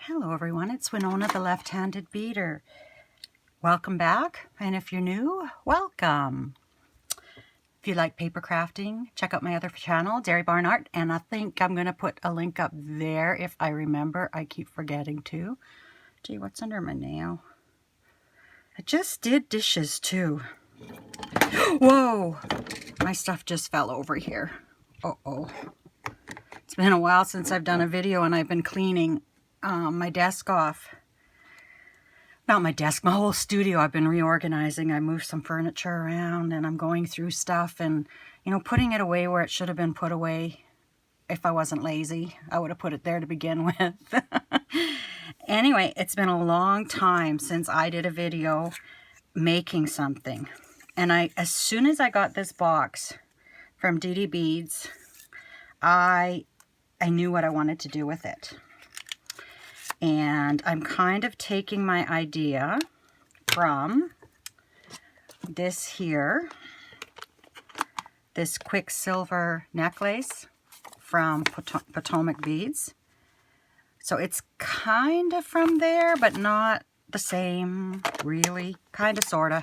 Hello everyone, it's Winona the left-handed beader. Welcome back, and if you're new, welcome. If you like paper crafting, check out my other channel, Dairy Barn Art, and I think I'm going to put a link up there if I remember. I keep forgetting to. Gee, what's under my nail? I just did dishes too. Whoa! My stuff just fell over here. Uh-oh. It's been a while since I've done a video and I've been cleaning my desk off. Not my desk, my whole studio. I've been reorganizing. I moved some furniture around and I'm going through stuff and, you know, putting it away where it should have been put away. If I wasn't lazy, I would have put it there to begin with. Anyway, it's been a long time since I did a video making something. And as soon as I got this box from Didi Beads, I knew what I wanted to do with it. And I'm kind of taking my idea from this here, this Quicksilver necklace from Potomac Beads. So it's kind of from there, but not the same, really, kind of, sort of.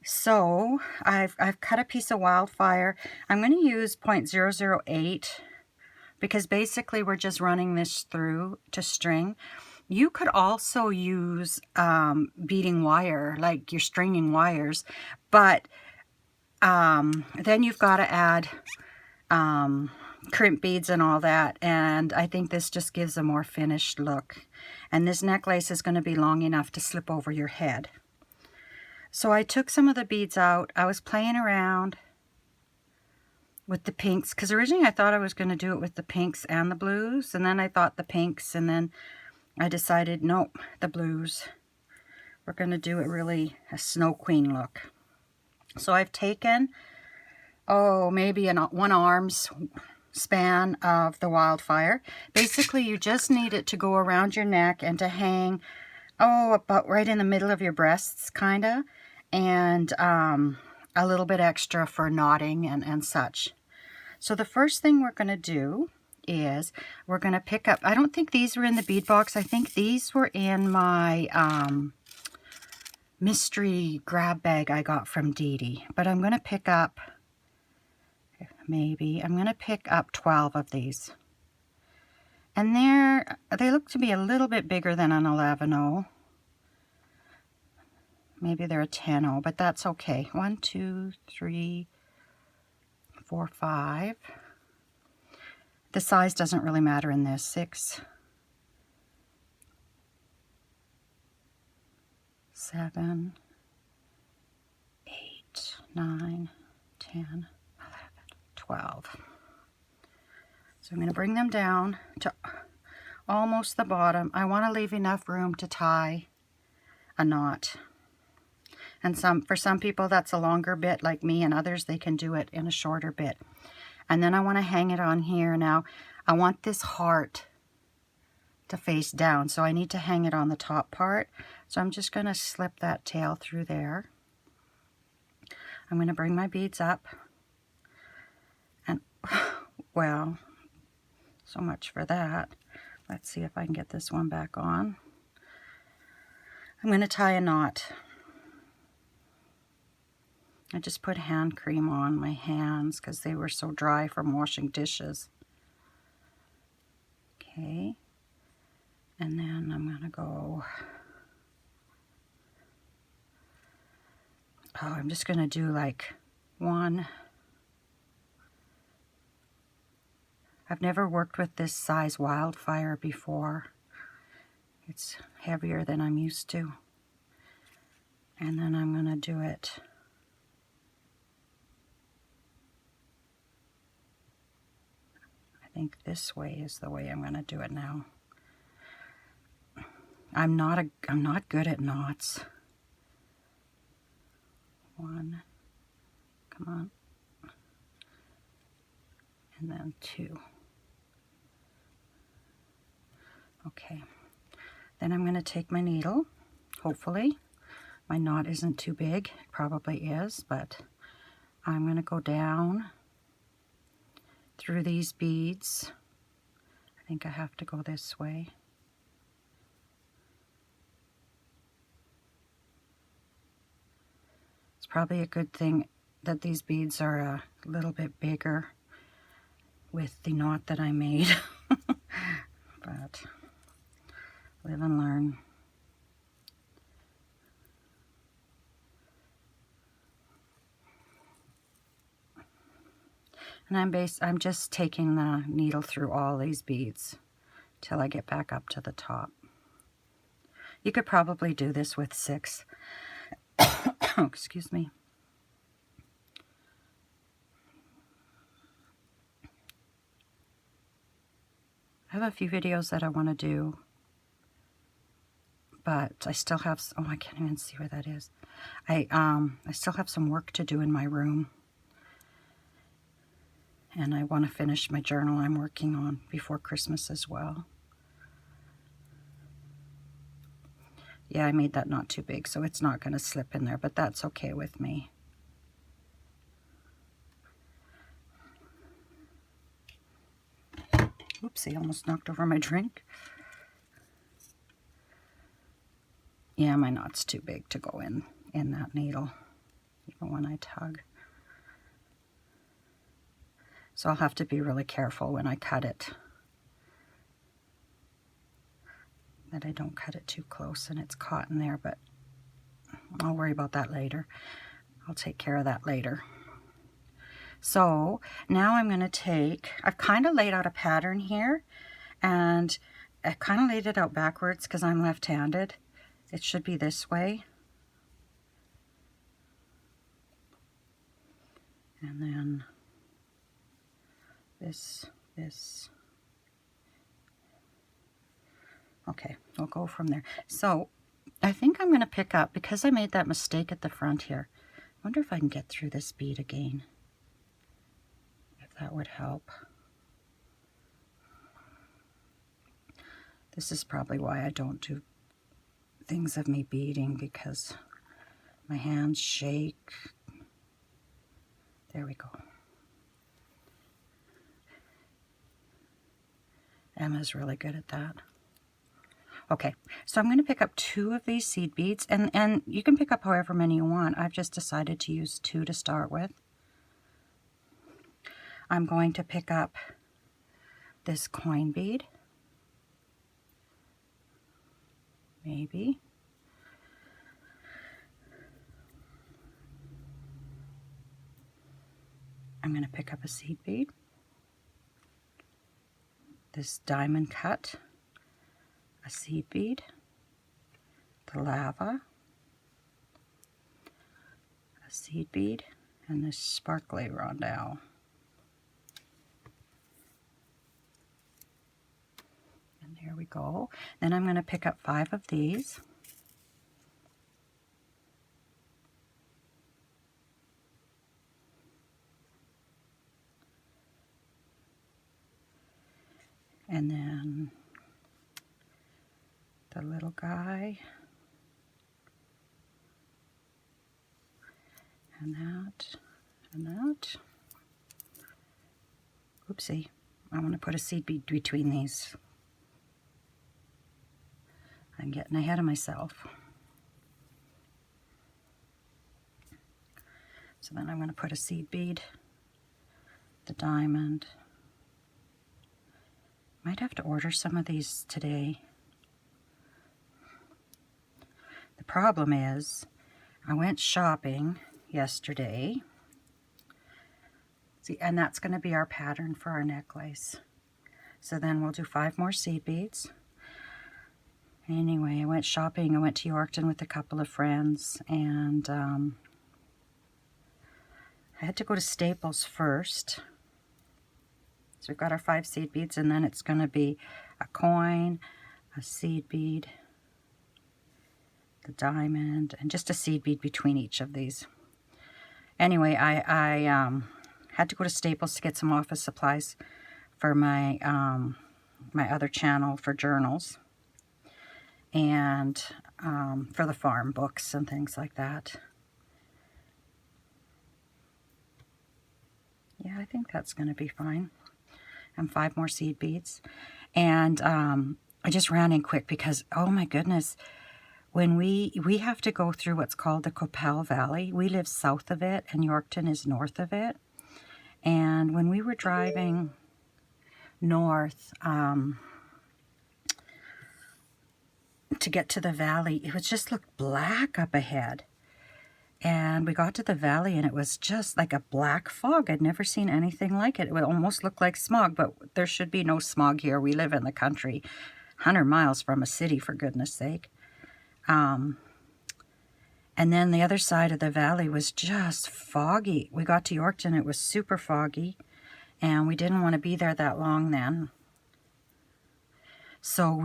So I've cut a piece of wildfire. I'm going to use 0.008 because basically we're just running this through to string. You could also use beading wire, like you're stringing wires, but then you've got to add crimp beads and all that, and I think this just gives a more finished look. And this necklace is going to be long enough to slip over your head. So I took some of the beads out. I was playing around with the pinks, because originally I thought I was going to do it with the pinks and the blues, and then I thought the pinks, and then I decided, nope, the blues. We're going to do it really a Snow Queen look. So I've taken, maybe one arm's span of the wildfire. Basically, you just need it to go around your neck and to hang, about right in the middle of your breasts, kind of, and a little bit extra for knotting and such. So the first thing we're going to do is we're going to pick up, I don't think these were in the bead box. I think these were in my mystery grab bag I got from Didi. But I'm going to pick up, I'm going to pick up 12 of these. And they look to be a little bit bigger than an 11-0. Maybe they're a 10-0, but that's okay. 1, 2, 3, 4, 5. The size doesn't really matter in this. 6, 7, 8, 9, 10, 11, 12. So I'm going to bring them down to almost the bottom. I want to leave enough room to tie a knot. And for some people that's a longer bit like me, and others they can do it in a shorter bit. And then I want to hang it on here. Now I want this heart to face down, so I need to hang it on the top part. So I'm just going to slip that tail through there. I'm going to bring my beads up. And well, so much for that. Let's see if I can get this one back on. I'm going to tie a knot. I just put hand cream on my hands because they were so dry from washing dishes. Okay. And then I'm going to go... I'm just going to do like one. I've never worked with this size wildfire before. It's heavier than I'm used to. And then I'm going to do it... I think this way is the way I'm going to do it now. I'm not good at knots. 1, come on, and then 2. Okay, then I'm going to take my needle. Hopefully my knot isn't too big. It probably is, but I'm going to go down through these beads. I think I have to go this way. probably a good thing that these beads are a little bit bigger with the knot that I made. But live and learn. And I'm just taking the needle through all these beads till I get back up to the top. You could probably do this with 6. Excuse me. I have a few videos that I want to do, but I still have, oh, I can't even see where that is. I still have some work to do in my room. And I want to finish my journal I'm working on before Christmas as well. Yeah, I made that not too big, so it's not going to slip in there, but that's okay with me. Oopsie, almost knocked over my drink. Yeah, my knot's too big to go in that needle, even when I tug. So I'll have to be really careful when I cut it, that I don't cut it too close and it's caught in there, but I'll worry about that later. I'll take care of that later. So now I'm going to take, I've kind of laid out a pattern here, and I kind of laid it out backwards because I'm left-handed. It should be this way. And then this. Okay, we'll go from there. So I think I'm going to pick up, because I made that mistake at the front here. I wonder if I can get through this bead again, if that would help. This is probably why I don't do things of me beading, because my hands shake. There we go. Emma's really good at that. Okay, so I'm going to pick up 2 of these seed beads, and you can pick up however many you want. I've just decided to use 2 to start with. I'm going to pick up this coin bead. Maybe. I'm going to pick up a seed bead. This diamond cut. A seed bead, the lava, a seed bead, and this sparkly rondelle. And there we go. Then I'm going to pick up 5 of these. And then the little guy, and that, and that. Oopsie, I want to put a seed bead between these. I'm getting ahead of myself. So then I'm going to put a seed bead, the diamond. Might have to order some of these today. The problem is, I went shopping yesterday. See, and that's going to be our pattern for our necklace. So then we'll do 5 more seed beads. Anyway, I went shopping. I went to Yorkton with a couple of friends, and I had to go to Staples first. So we've got our 5 seed beads, and then it's going to be a coin, a seed bead, the diamond, and just a seed bead between each of these. Anyway, I had to go to Staples to get some office supplies for my my other channel for journals, and for the farm books and things like that. Yeah, I think that's going to be fine. And 5 more seed beads. And I just ran in quick because, oh my goodness, when we have to go through what's called the Copal Valley. We live south of it, and Yorkton is north of it. And when we were driving north to get to the valley, it was just looked black up ahead. And we got to the valley, and it was just like a black fog. I'd never seen anything like it. It would almost look like smog, but there should be no smog here. We live in the country, 100 miles from a city, for goodness sake. And then the other side of the valley was just foggy. We got to Yorkton, it was super foggy, and we didn't want to be there that long then. So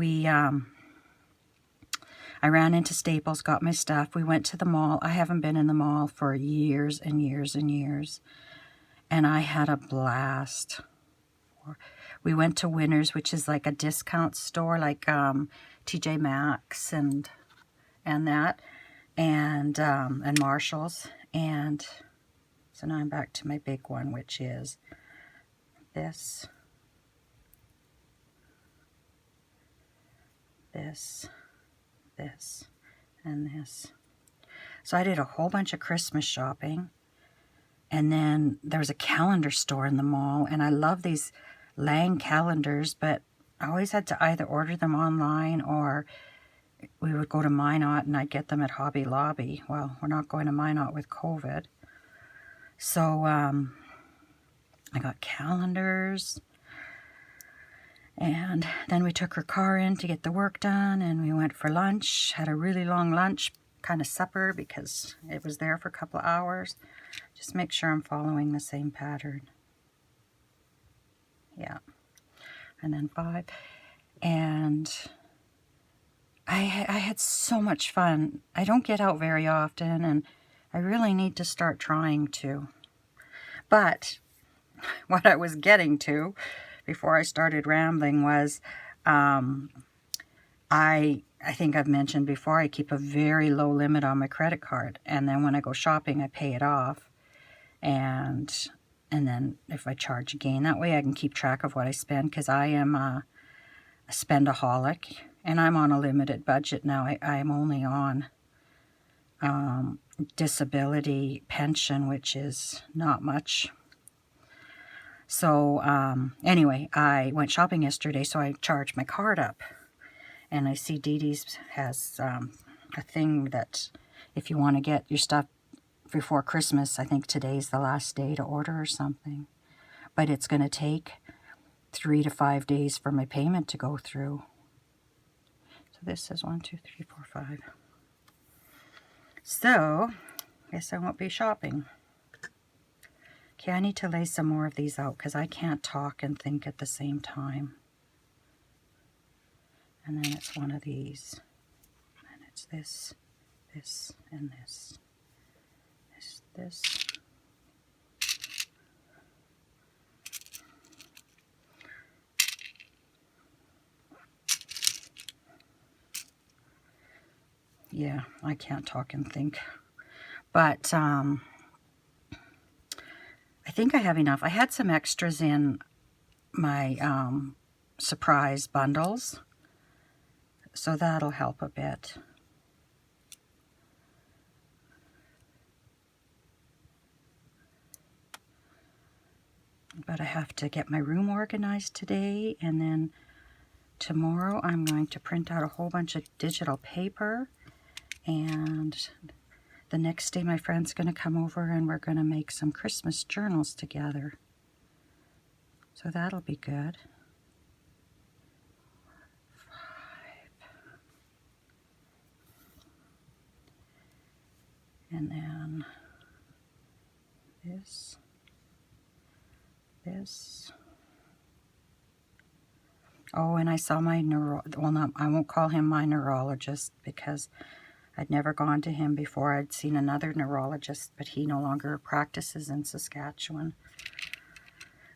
I ran into Staples, got my stuff. We went to the mall. I haven't been in the mall for years and years and years, and I had a blast. We went to Winners, which is like a discount store, like TJ Maxx and that, and Marshalls. And so now I'm back to my big one, which is this, and this. So I did a whole bunch of Christmas shopping, and then there was a calendar store in the mall, and I love these Lang calendars, but I always had to either order them online or we would go to Minot and I'd get them at Hobby Lobby. Well, we're not going to Minot with COVID. So I got calendars, and then we took her car in to get the work done, and we went for lunch, had a really long lunch, kind of supper, because it was there for a couple of hours. Just make sure I'm following the same pattern. Yeah. And then 5. And I had so much fun. I don't get out very often, and I really need to start trying to. But what I was getting to before I started rambling was, I think I've mentioned before, I keep a very low limit on my credit card, and then when I go shopping, I pay it off, and then if I charge again, that way I can keep track of what I spend, because I am a spendaholic, and I'm on a limited budget now. I am only on disability pension, which is not much. So anyway, I went shopping yesterday, so I charged my card up. And I see Didi's has a thing that if you want to get your stuff before Christmas, I think today's the last day to order or something. But it's going to take 3 to 5 days for my payment to go through. So this says 1, 2, 3, 4, 5. So, guess I won't be shopping. Okay, I need to lay some more of these out because I can't talk and think at the same time. And then it's one of these. And it's this, this, and this. This. Yeah, I can't talk and think. But I think I have enough. I had some extras in my surprise bundles, so that'll help a bit. But I have to get my room organized today, and then tomorrow I'm going to print out a whole bunch of digital paper, and the next day my friend's going to come over and we're going to make some Christmas journals together. So that'll be good. 5. And then this. Oh, and I saw my I won't call him my neurologist because I'd never gone to him before. I'd seen another neurologist, but he no longer practices in Saskatchewan.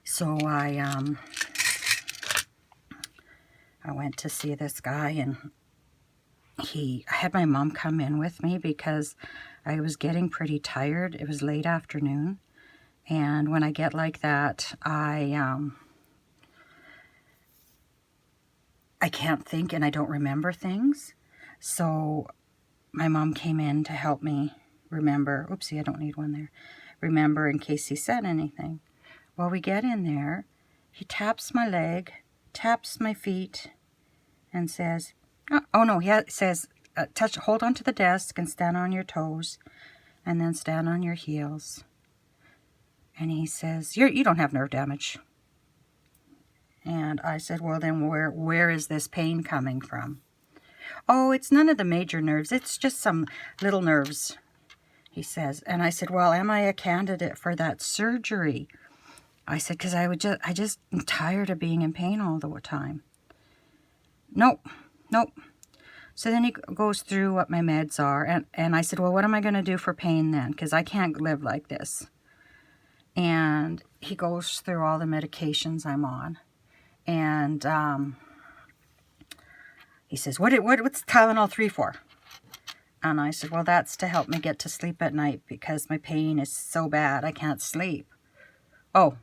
So I went to see this guy, and I had my mom come in with me because I was getting pretty tired. It was late afternoon. And when I get like that, I can't think and I don't remember things. So my mom came in to help me remember. Oopsie, I don't need one there. Remember in case he said anything. Well, we get in there. He taps my leg, taps my feet, and says, oh no, he says, hold onto the desk and stand on your toes, and then stand on your heels. And he says, you don't have nerve damage. And I said, well, then where is this pain coming from? Oh, it's none of the major nerves. It's just some little nerves, he says. And I said, well, am I a candidate for that surgery? I said, because I just am tired of being in pain all the time. Nope. So then he goes through what my meds are. And I said, well, what am I going to do for pain then? Because I can't live like this. And he goes through all the medications I'm on. And he says, what's Tylenol 3 for? And I said, well, that's to help me get to sleep at night because my pain is so bad I can't sleep. Oh.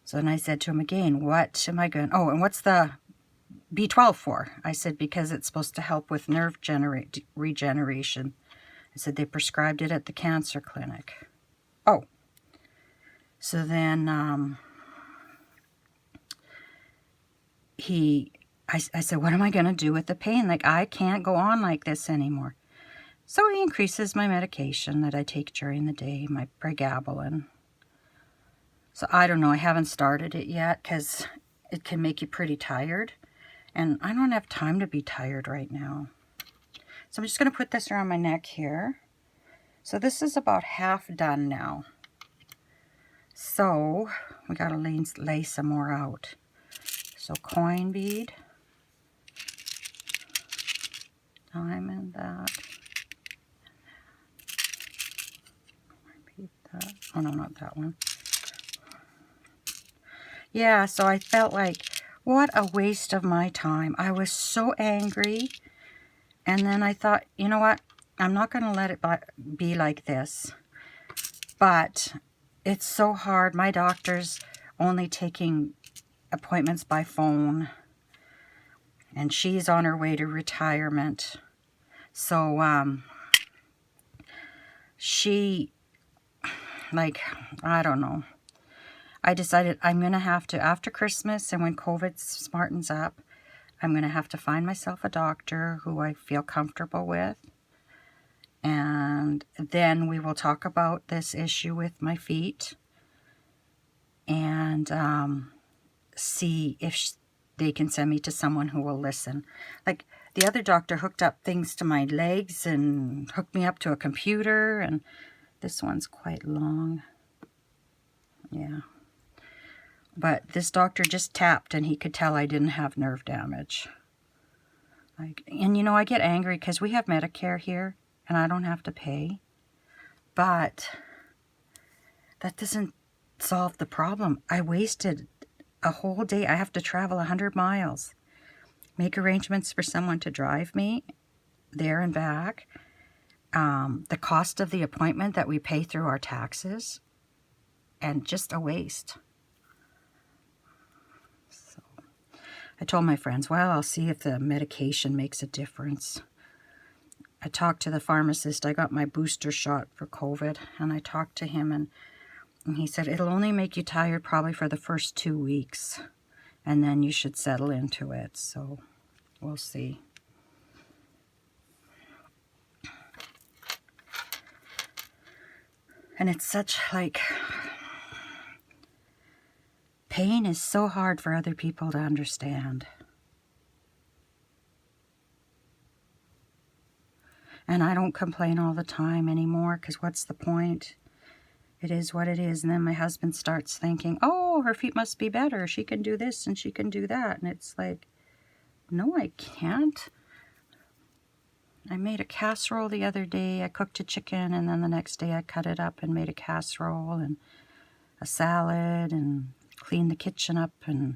So then I said to him again, what am I going? Oh, and what's the B12 for? I said, because it's supposed to help with nerve regeneration. I said, they prescribed it at the cancer clinic. Oh. So then I said, what am I going to do with the pain? Like, I can't go on like this anymore. So he increases my medication that I take during the day, my pregabalin. So I don't know, I haven't started it yet because it can make you pretty tired. And I don't have time to be tired right now. So I'm just going to put this around my neck here. So this is about half done now. So we got to lay some more out. So coin bead. Diamond that. Repeat that. Oh no, not that one. Yeah, so I felt like, what a waste of my time. I was so angry. And then I thought, you know what? I'm not going to let it be like this. But it's so hard. My doctor's only taking appointments by phone. And she's on her way to retirement. So, she, like, I don't know. I decided I'm going to have to, after Christmas and when COVID smartens up, I'm going to have to find myself a doctor who I feel comfortable with. And then we will talk about this issue with my feet. And see if they can send me to someone who will listen. Like, the other doctor hooked up things to my legs and hooked me up to a computer. And this one's quite long. Yeah. But this doctor just tapped and he could tell I didn't have nerve damage. And you know, I get angry because we have Medicare here and I don't have to pay. But that doesn't solve the problem. I wasted a whole day. I have to travel 100 miles. Make arrangements for someone to drive me there and back. The cost of the appointment that we pay through our taxes. And just a waste. So I told my friends, well, I'll see if the medication makes a difference. I talked to the pharmacist. I got my booster shot for COVID. And I talked to him and he said, it'll only make you tired probably for the first 2 weeks. And then you should settle into it. So we'll see. And it's such like... pain is so hard for other people to understand. And I don't complain all the time anymore because what's the point? It is what it is. And then my husband starts thinking, oh, her feet must be better. She can do this and she can do that. And it's like, no, I can't. I made a casserole the other day. I cooked a chicken and then the next day I cut it up and made a casserole and a salad and cleaned the kitchen up and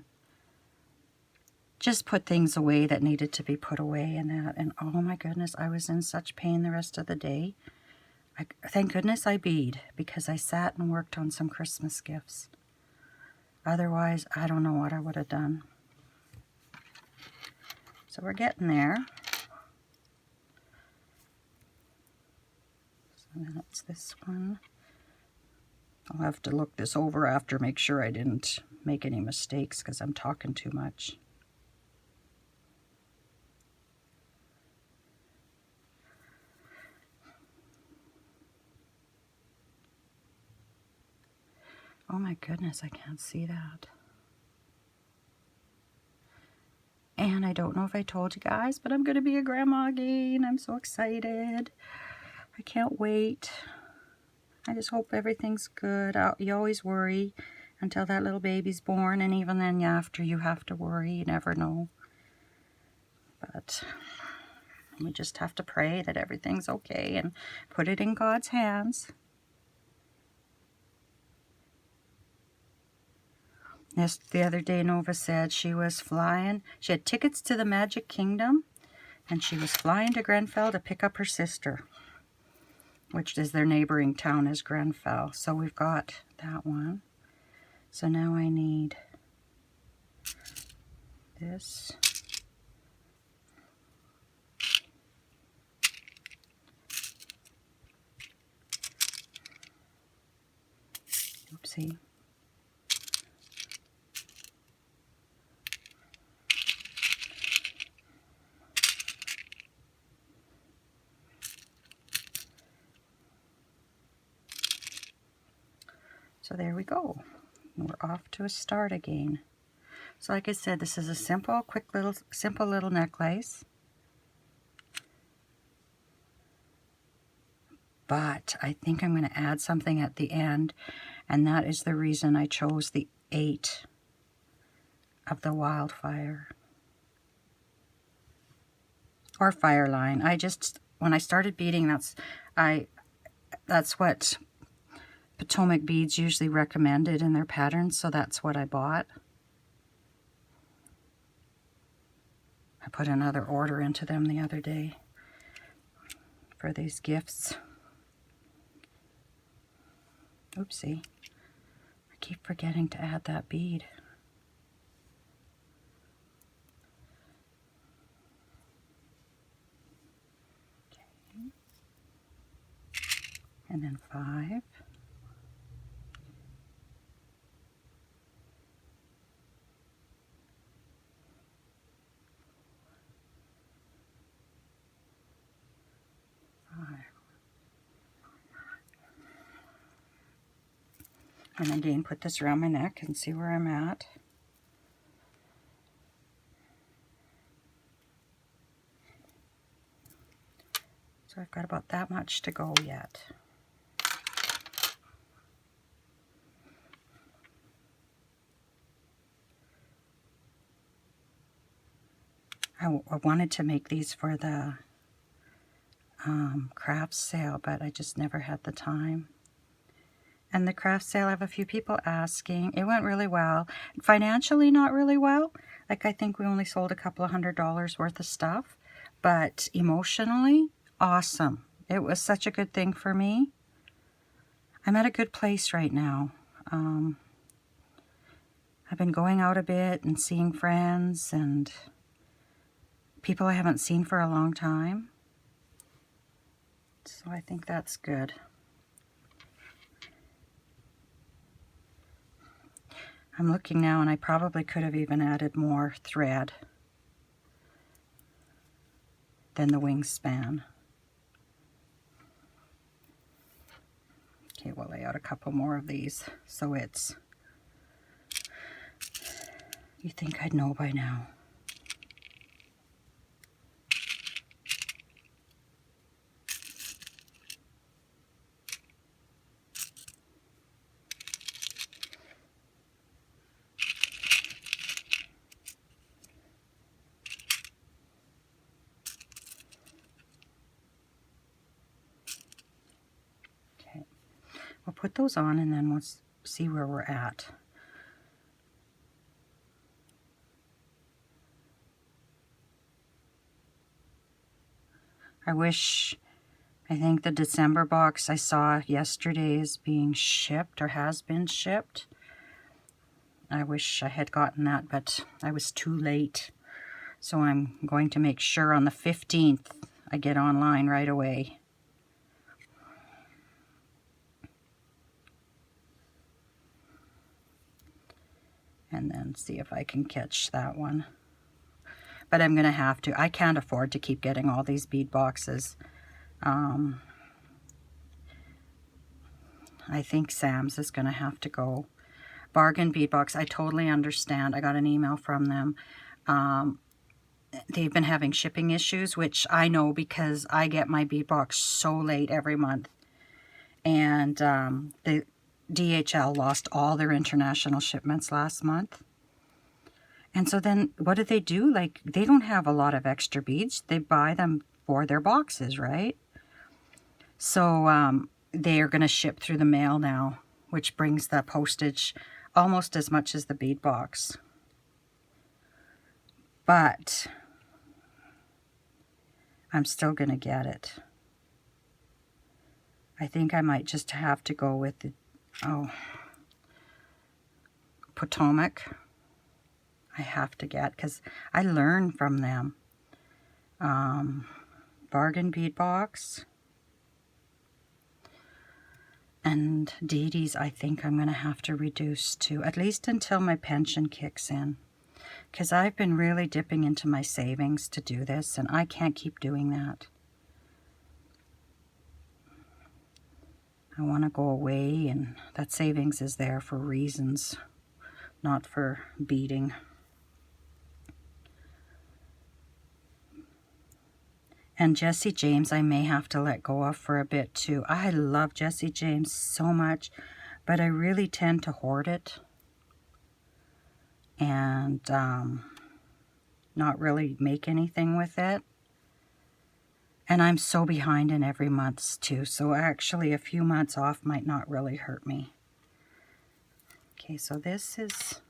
just put things away that needed to be put away and that. And oh my goodness, I was in such pain the rest of the day. Thank goodness I bead because I sat and worked on some Christmas gifts. Otherwise, I don't know what I would have done. So we're getting there. And then it's this one. I'll have to look this over after, make sure I didn't make any mistakes because I'm talking too much. Oh my goodness, I can't see that. And I don't know if I told you guys, but I'm going to be a grandma again. I'm so excited. I can't wait. I just hope everything's good. You always worry until that little baby's born, and even then after you have to worry. You never know. But we just have to pray that everything's okay and put it in God's hands. Yes, the other day Nova said she was flying. She had tickets to the Magic Kingdom, and she was flying to Grenfell to pick up her sister, which is their neighboring town is Grenfell. So we've got that one. So now I need this. Oopsie. So there we go. We're off to a start again. So like I said, this is a simple little necklace. But I think I'm going to add something at the end, and that is the reason I chose the 8 of the wildfire. Or fire line. When I started beading, that's what Potomac Beads usually recommended in their patterns, so that's what I bought. I put another order into them the other day for these gifts. Oopsie. I keep forgetting to add that bead. Okay. And then 5. And again, put this around my neck and see where I'm at. So I've got about that much to go yet. I wanted to make these for the craft sale, but I just never had the time. And the craft sale, I have a few people asking. It went really well. Financially, not really well. Like, I think we only sold a couple of $100 worth of stuff. But emotionally, awesome. It was such a good thing for me. I'm at a good place right now. I've been going out a bit and seeing friends and people I haven't seen for a long time. So I think that's good. I'm looking now, and I probably could have even added more thread than the wingspan. Okay, we'll lay out a couple more of these so it's... You think I'd know by now. We'll put those on and then we'll see where we're at. I think the December box I saw yesterday is being shipped or has been shipped. I wish I had gotten that, but I was too late. So I'm going to make sure on the 15th I get online right away. and then see if I can catch that one. But I'm going to have to. I can't afford to keep getting all these bead boxes. I think Sam's is going to have to go. Bargain bead box, I totally understand. I got an email from them. They've been having shipping issues, which I know because I get my bead box so late every month. And the DHL lost all their international shipments last month. And so then what do? Like, they don't have a lot of extra beads. They buy them for their boxes, right? So they are going to ship through the mail now, which brings the postage almost as much as the bead box. But I'm still going to get it. I think I might just have to go with the, Potomac. I have to get, because I learn from them. Bargain bead box. And Didi's, I think I'm going to have to reduce to, at least until my pension kicks in. Because I've been really dipping into my savings to do this, and I can't keep doing that. I want to go away, and that savings is there for reasons, not for beading. And Jesse James I may have to let go of for a bit too. I love Jesse James so much, but I really tend to hoard it. And not really make anything with it. And I'm so behind in every month too, so actually a few months off might not really hurt me. Okay, so this is,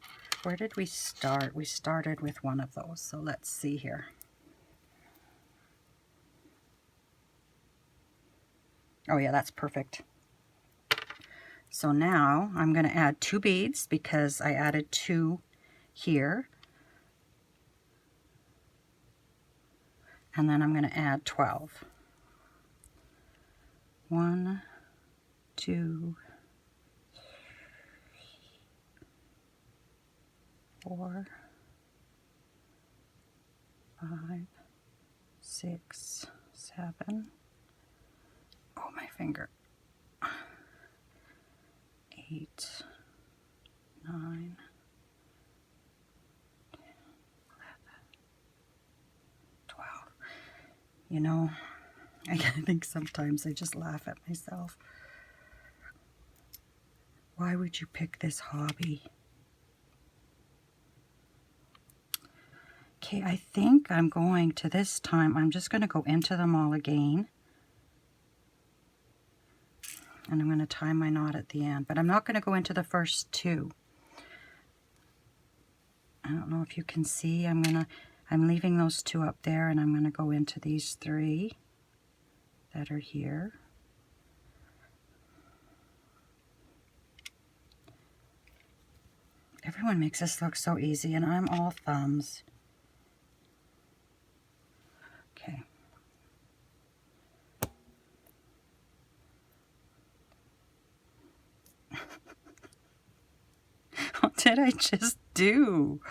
where did we start? We started with one of those, so let's see here. Oh yeah, that's perfect. So now I'm going to add 2 beads because I added 2 here. And then I'm going to add 12. 1, 2, 4, 5, 6, 7. Oh, my finger. 8, 9, 12. You know, I think sometimes I just laugh at myself. Why would you pick this hobby? Okay, I think I'm going to, this time, I'm just going to go into them all again. And I'm going to tie my knot at the end. But I'm not going to go into the first 2. I don't know if you can see. I'm leaving those 2 up there, and I'm going to go into these 3 that are here. Everyone makes this look so easy, and I'm all thumbs. Okay. What did I just do?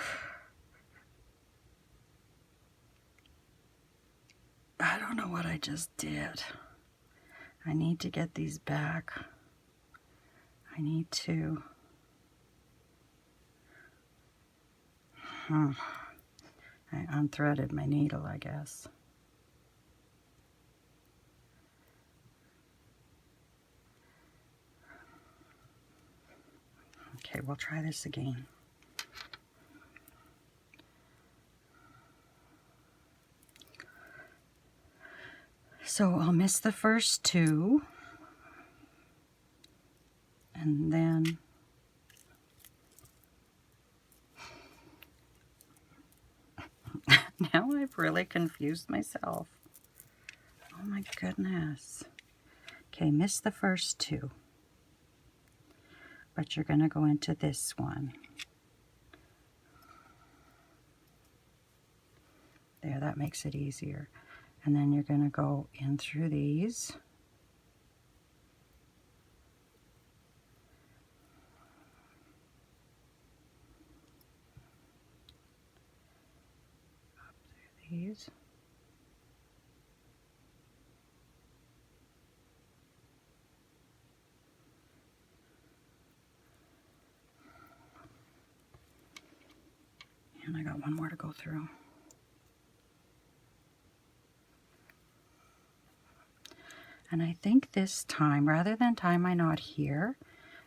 I don't know what I just did. I need to get these back. I need to... I unthreaded my needle, I guess. Okay, we'll try this again. So I'll miss the first 2. And then now I've really confused myself. Oh my goodness. Okay, miss the first 2. But you're going to go into this one. There, that makes it easier. And then you're going to go in through these. these. And I got one more to go through. And I think this time, rather than tie my knot here,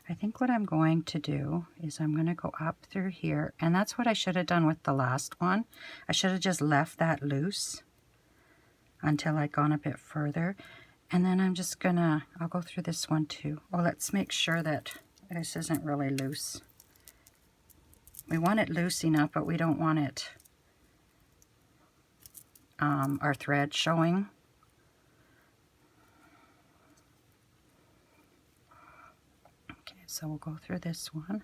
I think what I'm going to do is I'm going to go up through here. And that's what I should have done with the last one. I should have just left that loose until I'd gone a bit further. And then I'm just gonna, I'll go through this one too. Oh, let's make sure that this isn't really loose. We want it loose enough, but we don't want it, our thread showing. Okay, so we'll go through this one.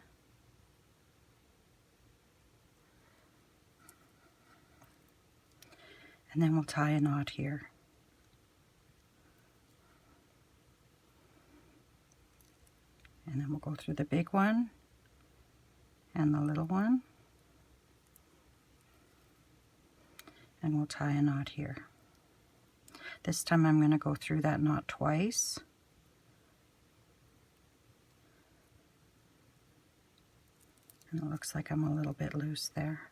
And then we'll tie a knot here. And then we'll go through the big one and the little one. And we'll tie a knot here. This time I'm going to go through that knot twice. And it looks like I'm a little bit loose there.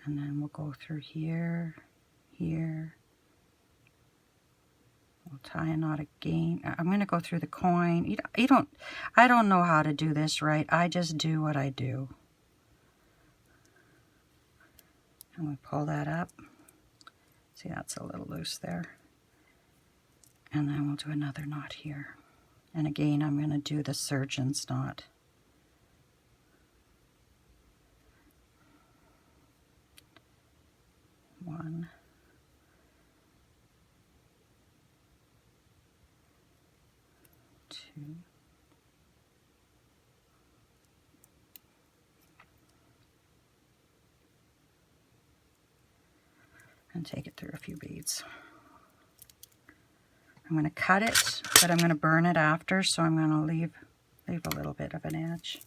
And then we'll go through here, here. We'll tie a knot again. I'm going to go through the coin. I don't know how to do this right. I just do what I do. And we pull that up. See, that's a little loose there. And then we'll do another knot here. And again, I'm going to do the surgeon's knot. One. Two. And take it through a few beads. I'm going to cut it, but I'm going to burn it after, so I'm going to leave a little bit of an edge.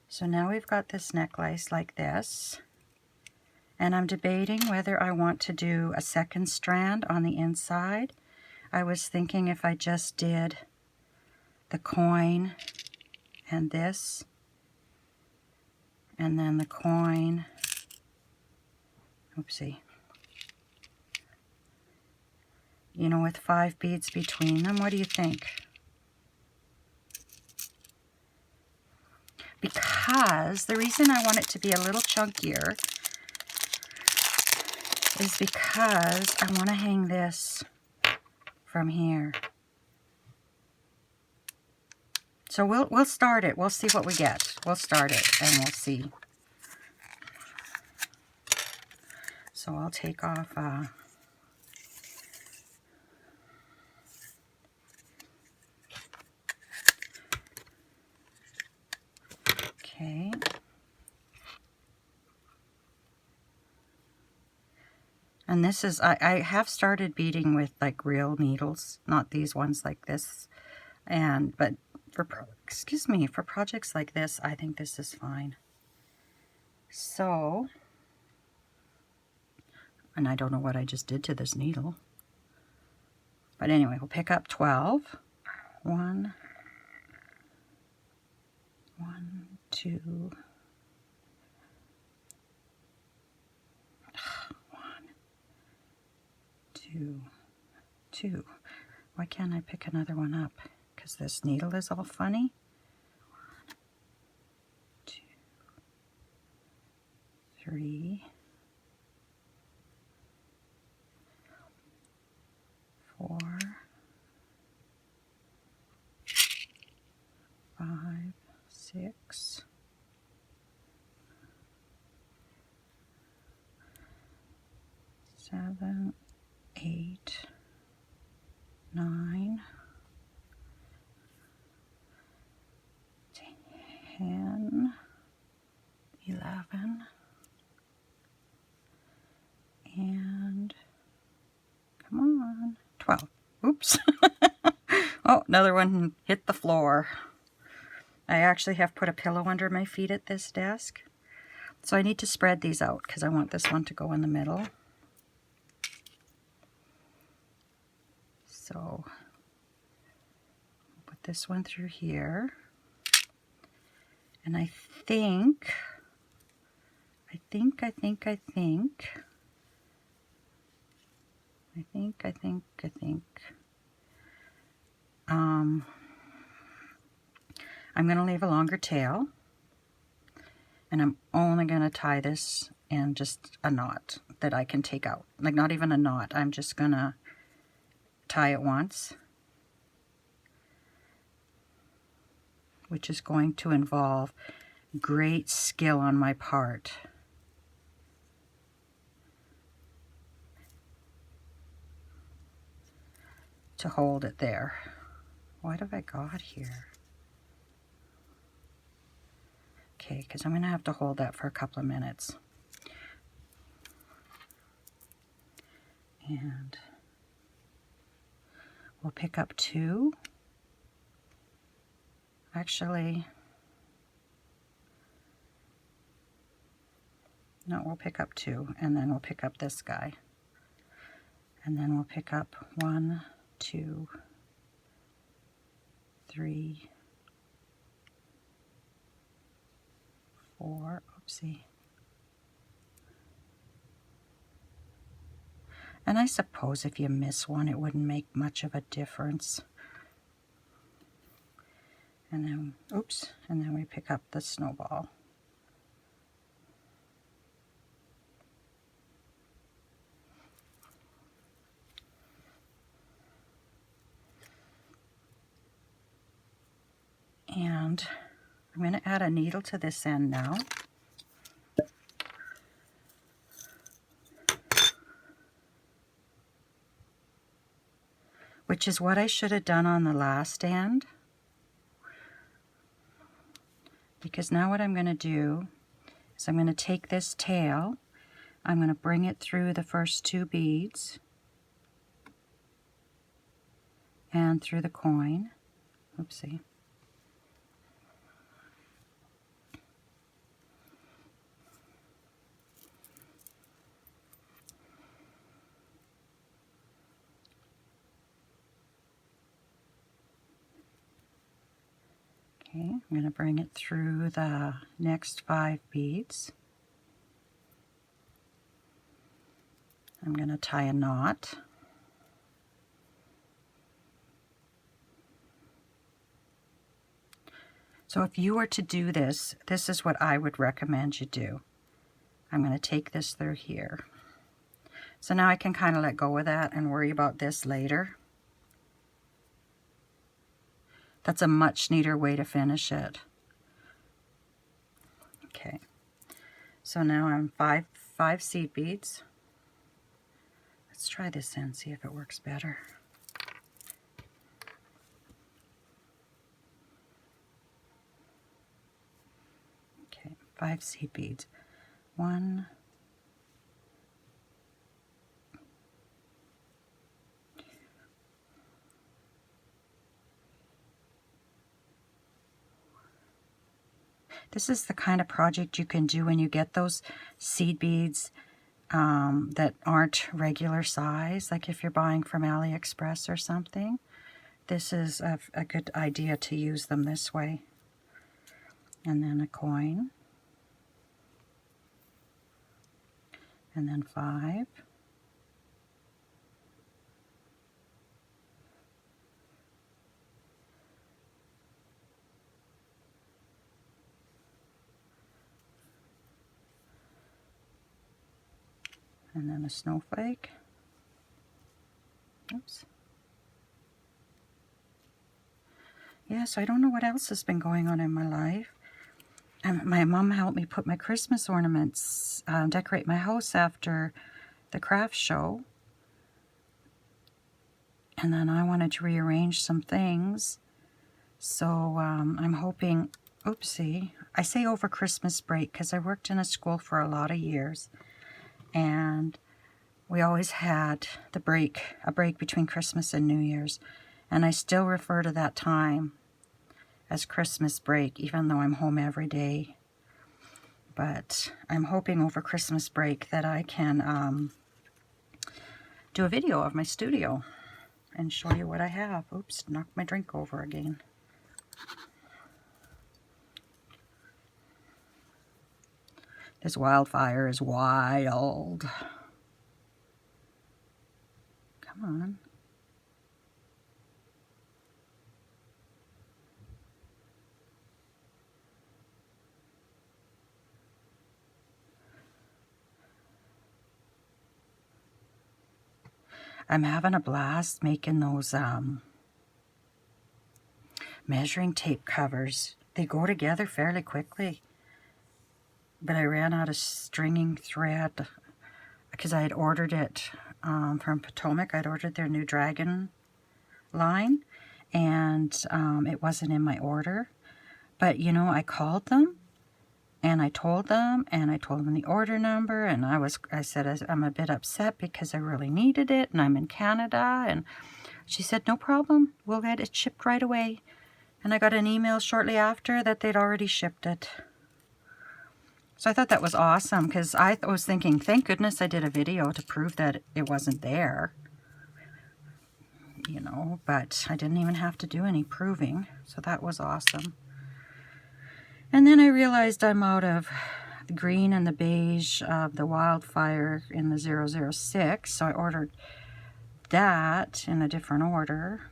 So now we've got this necklace like this, and I'm debating whether I want to do a second strand on the inside. I was thinking if I just did the coin and this, and then the coin, oopsie, you know, with 5 beads between them. What do you think? Because the reason I want it to be a little chunkier is because I want to hang this from here. So we'll start it. We'll see what we get. We'll start it and we'll see. So I'll take off okay. And this is, I have started beading with like real needles, not these ones like this. But for projects like this, I think this is fine. So, and I don't know what I just did to this needle. But anyway, we'll pick up 12. 1, 2, 1, 2, 2. Why can't I pick another one up? Because this needle is all funny. 1, 2, 3, 4, 5, 6, 7, 8, 9, 10, 11, and come on, 12. Oops. Oh, another one hit the floor. I actually have put a pillow under my feet at this desk. So I need to spread these out because I want this one to go in the middle. So put this one through here. And I think I'm going to leave a longer tail, and I'm only going to tie this in just a knot that I can take out. Like, not even a knot. I'm just going to tie it once, which is going to involve great skill on my part. To hold it there. What have I got here? Okay, because I'm going to have to hold that for a couple of minutes. And we'll pick up 2. Actually, no, we'll pick up 2, and then we'll pick up this guy. And then we'll pick up 1, 2, 3, 4, oopsie. And I suppose if you miss one, it wouldn't make much of a difference. And then, oops, and then we pick up the snowball. And I'm going to add a needle to this end now. Which is what I should have done on the last end. Because now what I'm going to do is I'm going to take this tail, I'm going to bring it through the first 2 beads and through the coin. Oopsie. Okay, I'm going to bring it through the next 5 beads. I'm going to tie a knot. So if you were to do this, this is what I would recommend you do. I'm going to take this through here. So now I can kind of let go of that and worry about this later. That's a much neater way to finish it. Okay, so now I'm five seed beads. Let's try this end, see if it works better. Okay, 5 seed beads. 1, 2. This is the kind of project you can do when you get those seed beads that aren't regular size, like if you're buying from AliExpress or something. This is a good idea to use them this way. And then a coin. And then 5. And then a snowflake. Oops. Yeah, so I don't know what else has been going on in my life. My mom helped me put my Christmas ornaments, decorate my house after the craft show. And then I wanted to rearrange some things. So I'm hoping, oopsie, I say over Christmas break because I worked in a school for a lot of years. And we always had a break between Christmas and New Year's. And I still refer to that time as Christmas break, even though I'm home every day. But I'm hoping over Christmas break that I can do a video of my studio and show you what I have. Oops, knocked my drink over again. This wildfire is wild. Come on. I'm having a blast making those measuring tape covers. They go together fairly quickly. But I ran out of stringing thread because I had ordered it from Potomac. I'd ordered their new dragon line, and it wasn't in my order. But, you know, I called them, and I told them the order number, and I said I'm a bit upset because I really needed it, and I'm in Canada, and she said, no problem, we'll get it shipped right away. And I got an email shortly after that they'd already shipped it. So I thought that was awesome, because I was thinking, thank goodness I did a video to prove that it wasn't there. You know, but I didn't even have to do any proving, so that was awesome. And then I realized I'm out of the green and the beige of the wildfire in the 006, so I ordered that in a different order.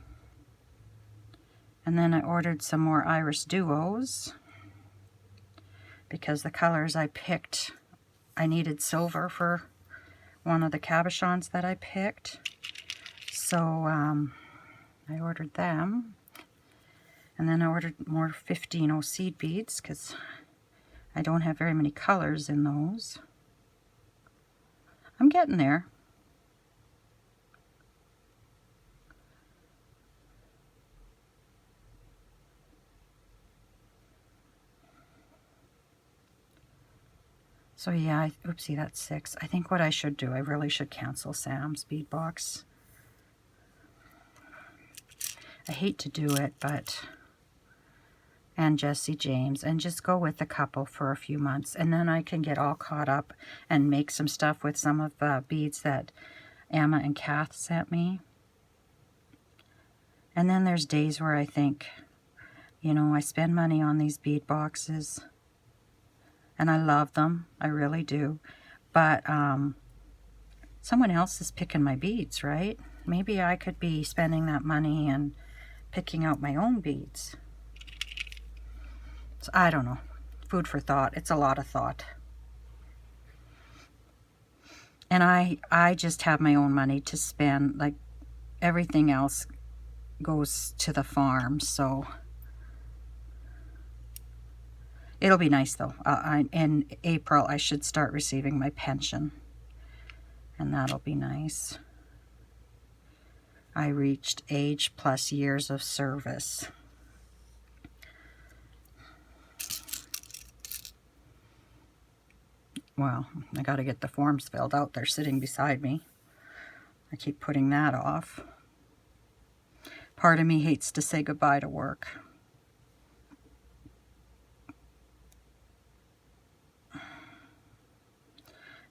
And then I ordered some more Iris Duos, because the colors I picked, I needed silver for one of the cabochons that I picked. So I ordered them. And then I ordered more 15 seed beads because I don't have very many colors in those. I'm getting there. So yeah, oopsie, that's 6. I think what I should do, I really should cancel Sam's bead box. I hate to do it, but... and Jesse James, and just go with a couple for a few months, and then I can get all caught up and make some stuff with some of the beads that Emma and Kath sent me. And then there's days where I think, you know, I spend money on these bead boxes, and I love them, I really do, but someone else is picking my beads, right? Maybe I could be spending that money and picking out my own beads. So I don't know. Food for thought. It's a lot of thought. And I just have my own money to spend. Like, everything else goes to the farm. So it'll be nice, though. In April, I should start receiving my pension. And that'll be nice. I reached age plus years of service. Well, I got to get the forms filled out. They're sitting beside me. I keep putting that off. Part of me hates to say goodbye to work.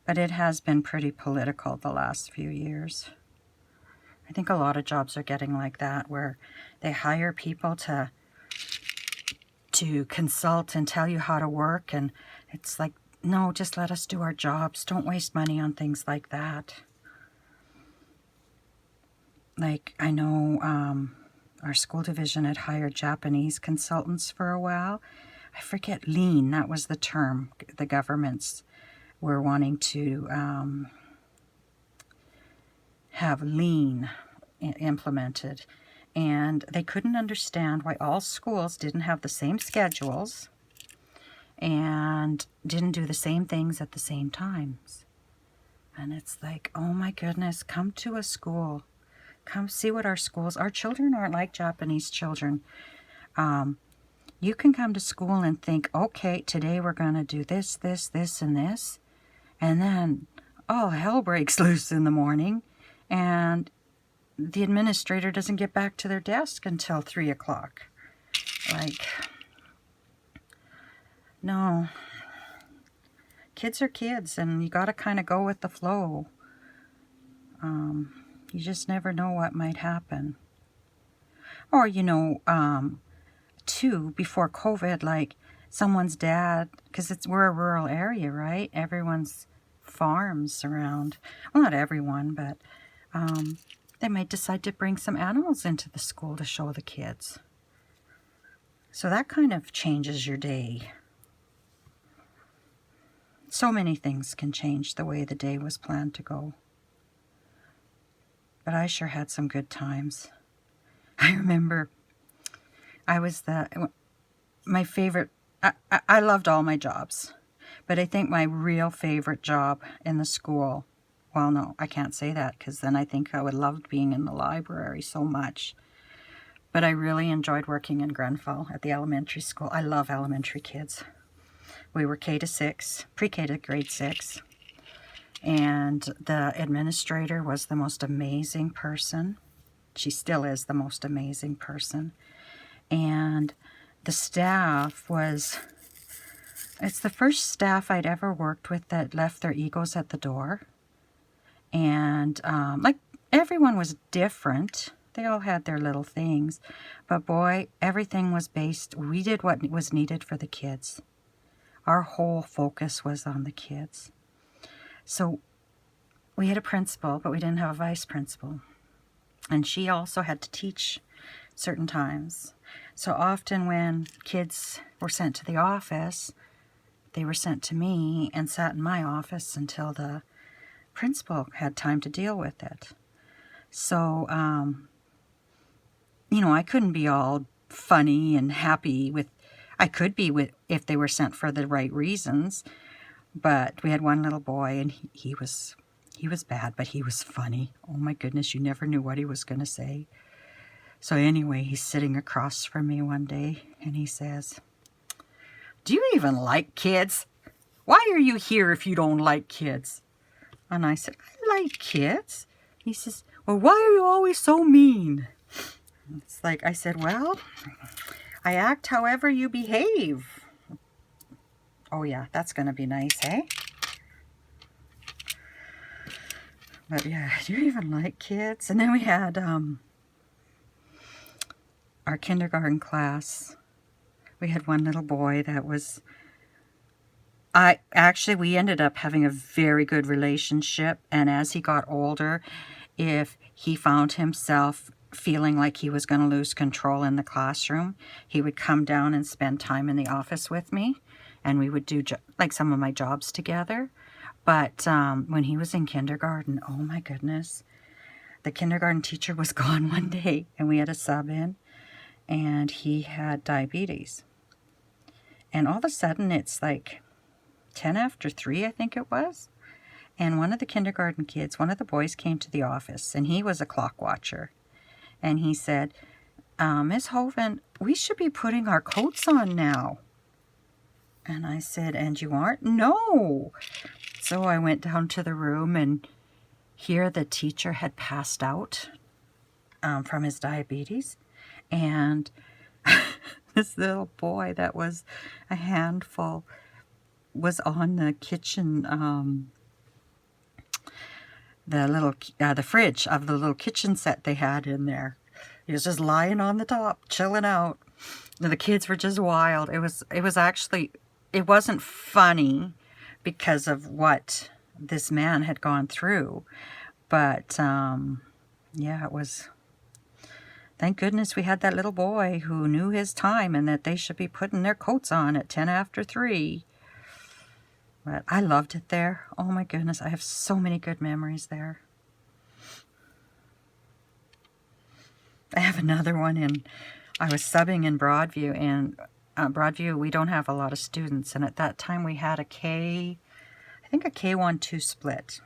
But it has been pretty political the last few years. I think a lot of jobs are getting like that, where they hire people to consult and tell you how to work, and it's like, no, just let us do our jobs. Don't waste money on things like that. Like, I know our school division had hired Japanese consultants for a while. I forget, lean, that was the term. The governments were wanting to have lean implemented. And they couldn't understand why all schools didn't have the same schedules and didn't do the same things at the same times. And it's like, oh my goodness, come to a school. Come see what our schools... Our children aren't like Japanese children. You can come to school and think, okay, today we're going to do this, this, this, and this. And then all hell breaks loose in the morning. And the administrator doesn't get back to their desk until 3 o'clock. Like... no. kids are kids, and you got to kind of go with the flow. You just never know what might happen. Or, you know, too, before COVID, like someone's dad, because we're a rural area, right? Everyone's farms around. Well, not everyone, but they might decide to bring some animals into the school to show the kids. So that kind of changes your day. So many things can change the way the day was planned to go. But I sure had some good times. I remember my favorite, I loved all my jobs, but I think my real favorite job in the school, well, no, I can't say that, because then I think I would love being in the library so much. But I really enjoyed working in Grenfell at the elementary school. I love elementary kids. We were K to 6, pre-K to grade 6. And the administrator was the most amazing person. She still is the most amazing person. And the staff it's the first staff I'd ever worked with that left their egos at the door. And like, everyone was different. They all had their little things. But boy, everything was we did what was needed for the kids. Our whole focus was on the kids. So we had a principal, but we didn't have a vice principal. And she also had to teach certain times. So often when kids were sent to the office, they were sent to me and sat in my office until the principal had time to deal with it. So, you know, I couldn't be all funny and happy I could be if they were sent for the right reasons. But we had one little boy, and he was bad, but he was funny. Oh my goodness, you never knew what he was going to say. So anyway, he's sitting across from me one day, and he says, "Do you even like kids? Why are you here if you don't like kids?" And I said, "I like kids." He says, "Well, why are you always so mean?" It's like, I said, "Well, I act however you behave." Oh yeah, that's going to be nice, eh? But yeah, do you even like kids? And then we had our kindergarten class. We had one little boy that was... we ended up having a very good relationship. And as he got older, if he found himself feeling like he was going to lose control in the classroom, he would come down and spend time in the office with me. And we would do like some of my jobs together. But when he was in kindergarten, oh my goodness, the kindergarten teacher was gone one day, and we had a sub in, and he had diabetes. And all of a sudden, it's like 10 after 3, I think it was. And one of the kindergarten kids, one of the boys, came to the office, and he was a clock watcher. And he said, "Miss Hoven, we should be putting our coats on now." And I said, "And you aren't?" "No." So I went down to the room, and here the teacher had passed out from his diabetes. And this little boy that was a handful was on the kitchen, the fridge of the little kitchen set they had in there. He was just lying on the top, chilling out. And the kids were just wild. It wasn't funny because of what this man had gone through. But, yeah, it was... Thank goodness we had that little boy who knew his time and that they should be putting their coats on at 10 after 3. But I loved it there. Oh my goodness, I have so many good memories there. I have another one I was subbing in Broadview, and Broadview, we don't have a lot of students, and at that time we had a K1-2 split.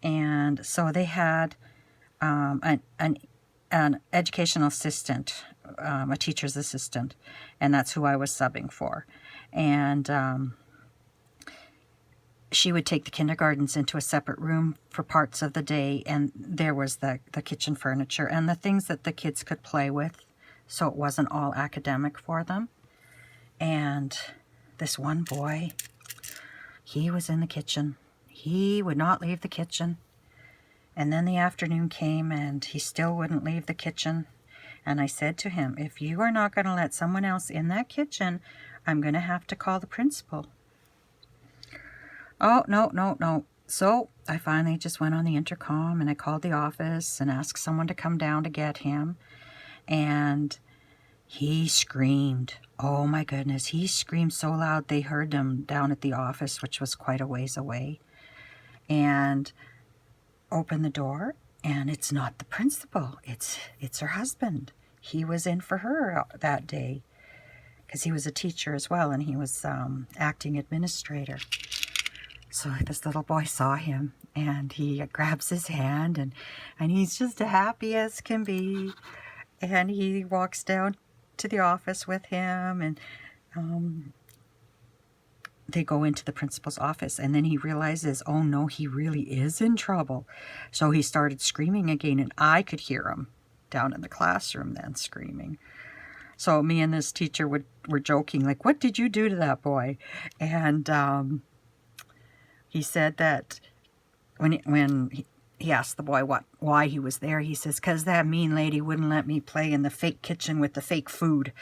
And so they had an educational assistant, a teacher's assistant, and that's who I was subbing for. And she would take the kindergartens into a separate room for parts of the day, and there was the kitchen furniture and the things that the kids could play with, so it wasn't all academic for them. And this one boy, he was in the kitchen. He would not leave the kitchen. And then the afternoon came and he still wouldn't leave the kitchen. And I said to him, if you are not going to let someone else in that kitchen, I'm going to have to call the principal. Oh, no. So I finally just went on the intercom and I called the office and asked someone to come down to get him. And he screamed. Oh my goodness, he screamed so loud they heard him down at the office, which was quite a ways away. And opened the door, and it's not the principal. It's her husband. He was in for her that day because he was a teacher as well, and he was acting administrator. So this little boy saw him, and he grabs his hand, and he's just happy as can be. And he walks down to the office with him, and they go into the principal's office, and then he realizes, oh no, he really is in trouble. So he started screaming again, and I could hear him down in the classroom then screaming. So me and this teacher were joking, like, what did you do to that boy? And he said that when he asked the boy why he was there, he says, because that mean lady wouldn't let me play in the fake kitchen with the fake food.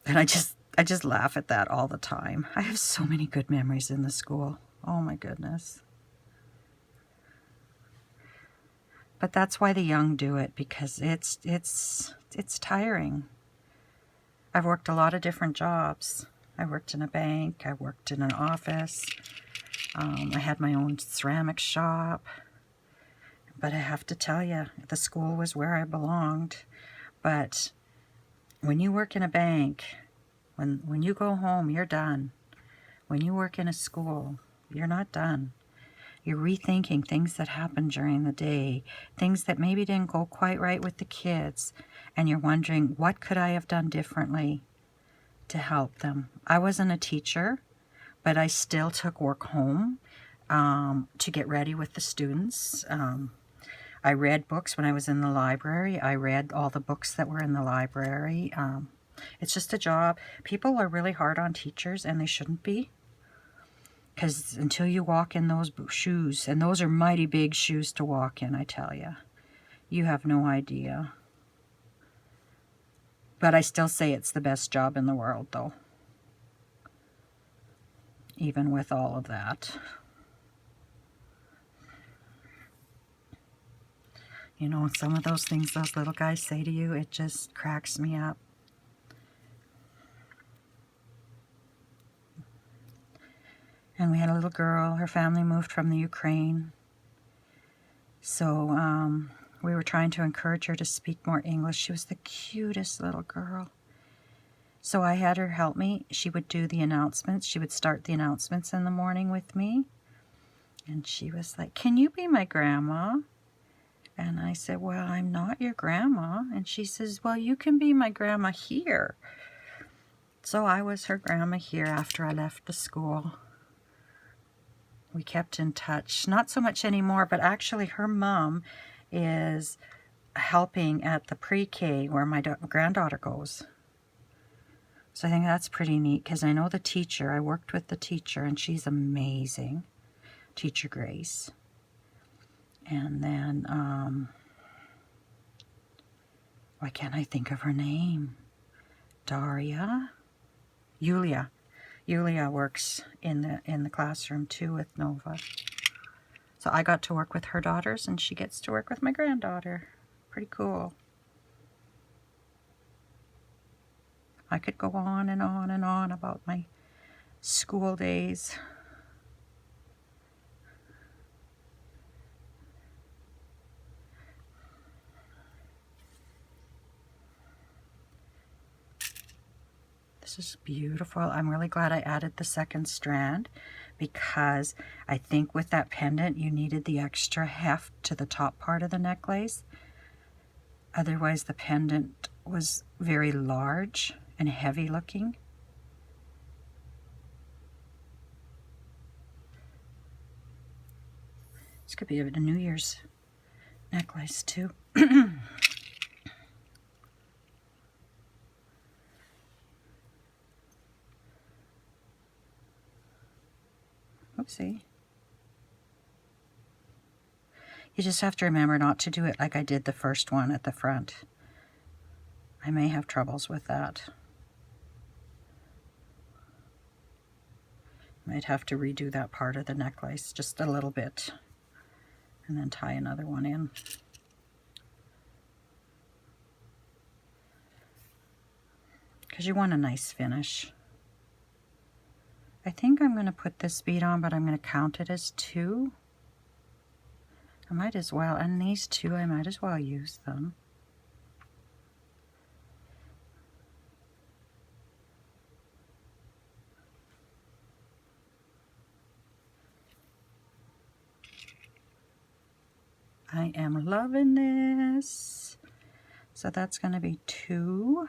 And I just laugh at that all the time. I have so many good memories in the school. Oh my goodness. But that's why the young do it, because it's tiring. I've worked a lot of different jobs. I worked in a bank. I worked in an office. I had my own ceramic shop. But I have to tell you, the school was where I belonged. But when you work in a bank, when you go home, you're done. When you work in a school, you're not done. You're rethinking things that happened during the day, things that maybe didn't go quite right with the kids, and you're wondering, what could I have done differently to help them? I wasn't a teacher, but I still took work home to get ready with the students. I read books when I was in the library. I read all the books that were in the library. It's just a job. People are really hard on teachers, and they shouldn't be. Because until you walk in those shoes, and those are mighty big shoes to walk in, I tell you. You have no idea. But I still say it's the best job in the world, though. Even with all of that. You know, some of those things those little guys say to you, it just cracks me up. And we had a little girl. Her family moved from the Ukraine. So we were trying to encourage her to speak more English. She was the cutest little girl. So I had her help me. She would do the announcements. She would start the announcements in the morning with me. And she was like, can you be my grandma? And I said, well, I'm not your grandma. And she says, well, you can be my grandma here. So I was her grandma here after I left the school. We kept in touch. Not so much anymore, but actually her mom is helping at the pre-K where my granddaughter goes. So I think that's pretty neat because I know the teacher. I worked with the teacher and she's amazing. Teacher Grace. And then, why can't I think of her name? Daria? Yulia. Yulia works in the classroom too with Nova. So I got to work with her daughters and she gets to work with my granddaughter. Pretty cool. I could go on and on and on about my school days. This is beautiful. I'm really glad I added the second strand because I think with that pendant you needed the extra heft to the top part of the necklace. Otherwise the pendant was very large and heavy looking. This could be a New Year's necklace too. Whoopsie. You just have to remember not to do it like I did the first one at the front. I may have troubles with that. Might have to redo that part of the necklace just a little bit and then tie another one in. Because you want a nice finish. I think I'm going to put this bead on, but I'm going to count it as 2. I might as well, and these 2, I might as well use them. I am loving this. So that's going to be 2,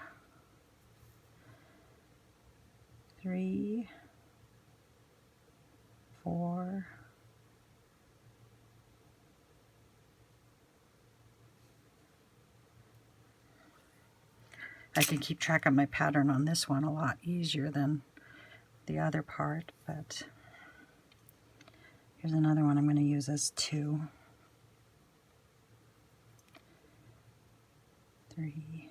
3, 4, 5. I can keep track of my pattern on this one a lot easier than the other part, but here's another one I'm going to use as 2. 3.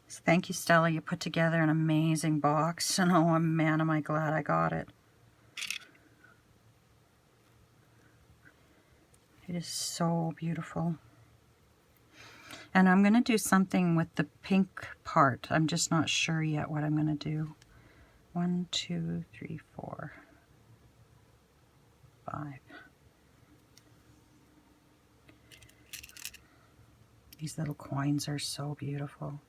So thank you, Stella. You put together an amazing box, and oh man, am I glad I got it. It is so beautiful. And I'm going to do something with the pink part. I'm just not sure yet what I'm going to do. 1, 2, 3, 4, 5. These little coins are so beautiful.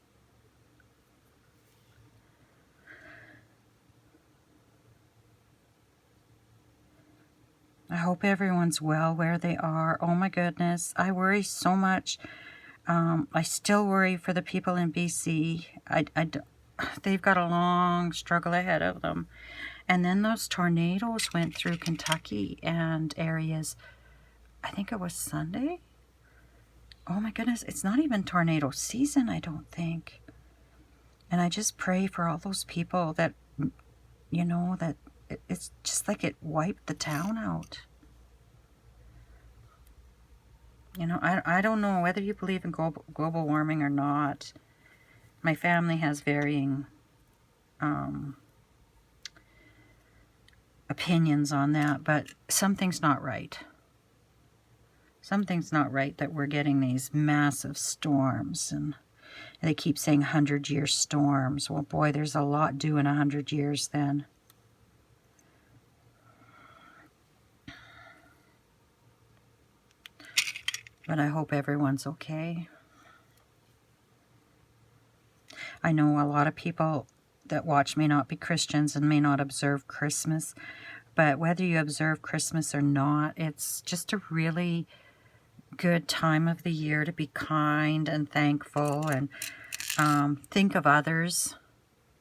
I hope everyone's well where they are. Oh my goodness, I worry so much. I still worry for the people in BC. They've got a long struggle ahead of them. And then those tornadoes went through Kentucky and areas. I think it was Sunday. Oh my goodness, it's not even tornado season, I don't think. And I just pray for all those people that, you know, that it's just like it wiped the town out. You know, I don't know whether you believe in global warming or not. My family has varying opinions on that, but something's not right. Something's not right that we're getting these massive storms, and they keep saying 100-year storms. Well, boy, there's a lot due in 100 years then. But I hope everyone's okay. I know a lot of people that watch may not be Christians and may not observe Christmas, but whether you observe Christmas or not, it's just a really good time of the year to be kind and thankful and think of others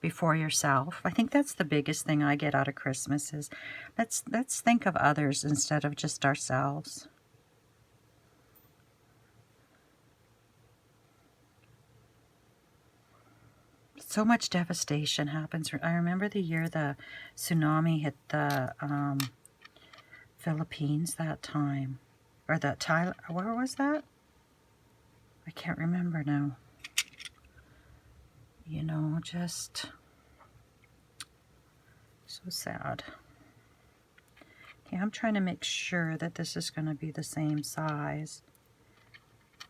before yourself. I think that's the biggest thing I get out of Christmas is let's think of others instead of just ourselves. So much devastation happens. I remember the year the tsunami hit the Philippines that time. Or that Thailand. Where was that? I can't remember now. You know, just so sad. Okay, I'm trying to make sure that this is going to be the same size,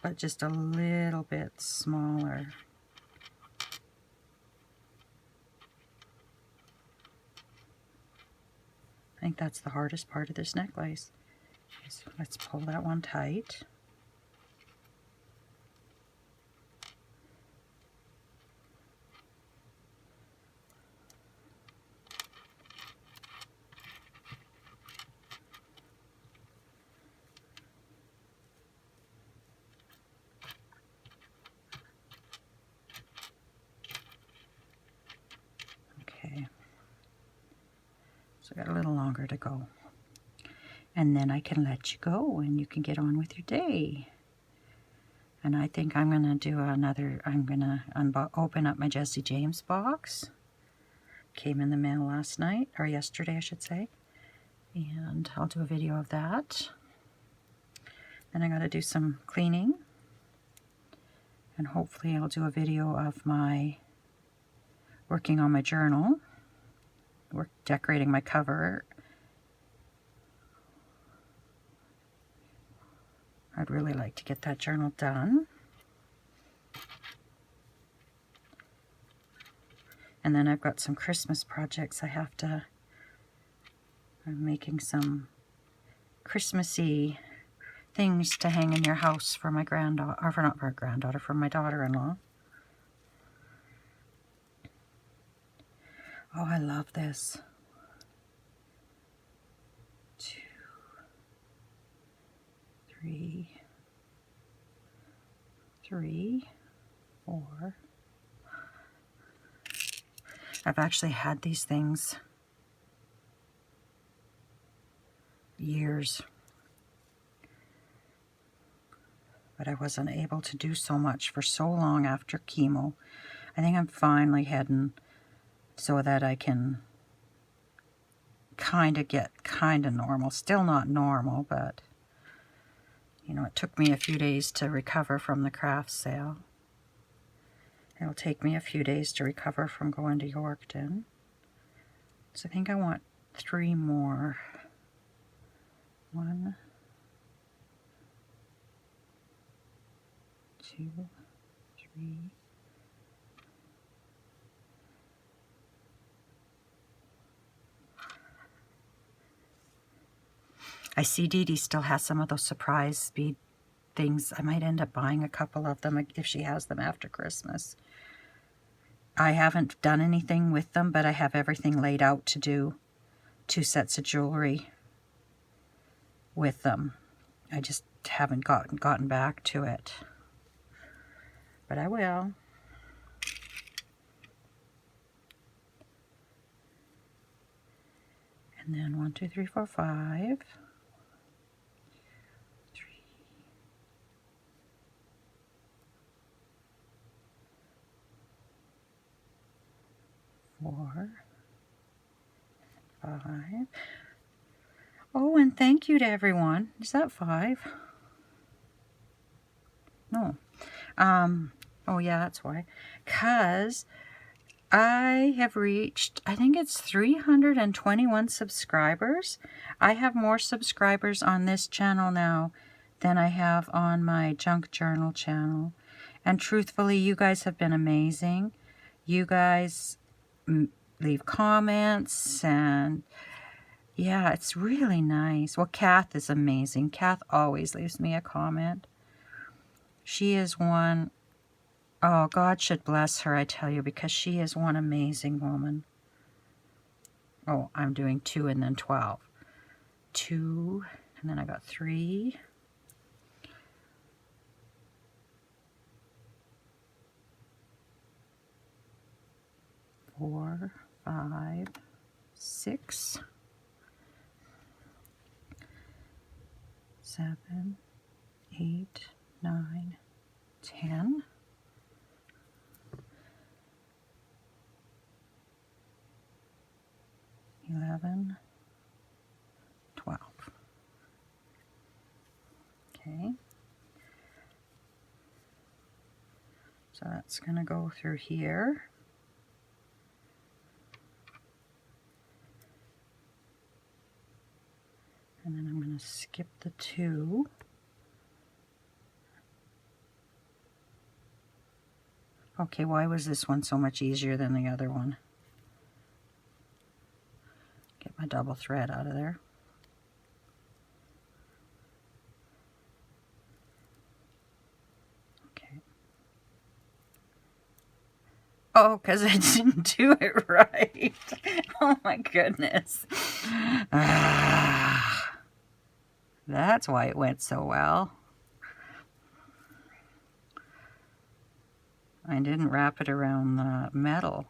but just a little bit smaller. I think that's the hardest part of this necklace. So let's pull that one tight. Okay. So I got a little longer to go. And then I can let you go and you can get on with your day. And I think I'm going to do another, I'm going to open up my Jesse James box. came in the mail last night, or yesterday I should say, and I'll do a video of that. Then I got to do some cleaning, and hopefully I'll do a video of my working on my journal, decorating my cover. I'd really like to get that journal done. And then I've got some Christmas projects I'm making some Christmassy things to hang in your house for my granddaughter, or for not for granddaughter, for my daughter-in-law. Oh, I love this. 2, 3, 4. I've actually had these things years, but I wasn't able to do so much for so long after chemo. I think I'm finally heading so that I can kind of get kind of normal. Still not normal, but you know, it took me a few days to recover from the craft sale. It'll take me a few days to recover from going to Yorkton. So I think I want 3 more. 1, 2, 3. I see Didi still has some of those surprise bead things. I might end up buying a couple of them if she has them after Christmas. I haven't done anything with them, but I have everything laid out to do 2 sets of jewelry with them. I just haven't gotten back to it. But I will. And then 1, 2, 3, 4, 5. 4, 5. Oh, and thank you to everyone. Is that 5? No. Oh yeah, that's why. 'Cause I have reached, I think it's 321 subscribers. I have more subscribers on this channel now than I have on my junk journal channel. And truthfully, you guys have been amazing. You guys leave comments, and yeah, it's really nice. Well, Kath is amazing. Kath always leaves me a comment. She is one, oh, God should bless her, I tell you, because she is one amazing woman. Oh, I'm doing 2 and then 12. 2, and then I got 3. 4, 5, 6, 7, 8, 9, 10. 11, 12. Okay. So that's going to go through here. And then I'm going to skip the 2. Okay, why was this one so much easier than the other one? Get my double thread out of there. Okay. Oh, because I didn't do it right. Oh my goodness. That's why it went so well. I didn't wrap it around the metal.